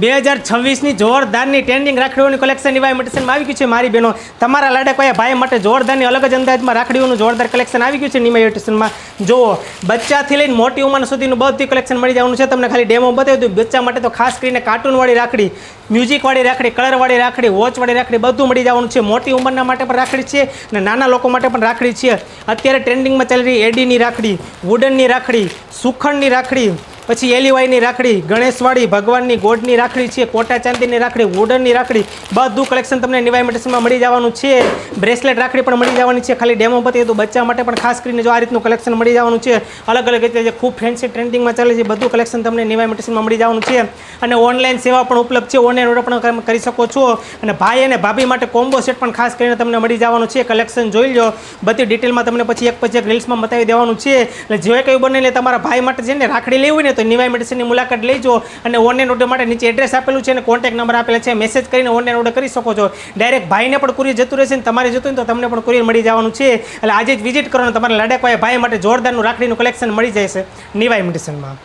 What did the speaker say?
2026ની જોરદારની trending રાખડીઓની collection એવા ઇમિટેશનમાં આવી ગયું છે મારી બહેનો. તમારા લાડકવાયા ભાઈ માટે જોરદારની અલગ જ અંદાજમાં રાખડીઓનું જોરદાર કલેક્શન આવી ગયું છે નિમા ઇમિટેશનમાં. જુઓ, બચ્ચાથી લઈને મોટી ઉંમર સુધીનું બધું કલેક્શન મળી જવાનું છે. તમને ખાલી ડેમો બતાવી દઉં. બચ્ચા માટે તો ખાસ કરીને કાર્ટૂનવાળી રાખડી, મ્યુઝિકવાળી રાખડી, કલરવાળી રાખડી, વોચવાળી રાખડી બધું મળી જવાનું છે. મોટી ઉંમરના માટે પણ રાખડી છે અને નાના લોકો માટે પણ રાખડી છે. અત્યારે ટ્રેન્ડિંગમાં ચાલી રહી એડીની રાખડી, વુડનની રાખડી, સુખણની રાખડી, પછી એલીવાયની રાખડી, ગણેશવાળી, ભગવાનની ગોડની રાખડી છે, કોટા ચાંદીની રાખડી, વુડનની રાખડી બધું કલેક્શન તમને નિવા ઇમિટેશનમાં મળી જવાનું છે. બ્રેસલેટ રાખડી પણ મળી જવાની છે. ખાલી ડેમો બતાવી તો બચ્ચા માટે પણ ખાસ કરીને જો આ રીતનું કલેક્શન મળી જવાનું છે. અલગ અલગ રીતે જે ખૂબ ફેન્સી ટ્રેન્ડિંગમાં ચાલે છે બધું કલેક્શન તમને નિવા ઇમિટેશનમાં મળી જવાનું છે. અને ઓનલાઈન સેવા પણ ઉપલબ્ધ છે. ઓનલાઈન ઓર્ડર પણ કરી શકો છો. અને ભાઈ અને ભાભી માટે કોમ્બો સેટ પણ ખાસ કરીને તમને મળી જવાનું છે. કલેક્શન જોઈ લો. બધી ડિટેલમાં તમને પછી એક રીલ્સમાં બતાવી દેવાનું છે. એટલે જે કંઈ બને એટલે તમારા ભાઈ માટે છે ને રાખડી લેવી ને તો નિવા ઇમિટેશનની મુલાકાત લેજો. અને ઓનલાઈન ઓર્ડર માટે નીચે એડ્રેસ આપેલું છે અને કોન્ટેક્ટ નંબર આપેલા છે. મેસેજ કરીને ઓનલાઈન ઓર્ડર કરી શકો છો. ડાયરેક્ટ ભાઈને પણ કુરિયર જતું રહેશે ને તમારે જતું હોય તો તમને પણ કુરિયર મળી જવાનું છે. એટલે આજે જ વિઝિટ કરો ને તમારા લાડકવાયા ભાઈ માટે જોરદારનું રાખડીનું કલેક્શન મળી જાય છે નિવા ઇમિટેશનમાં.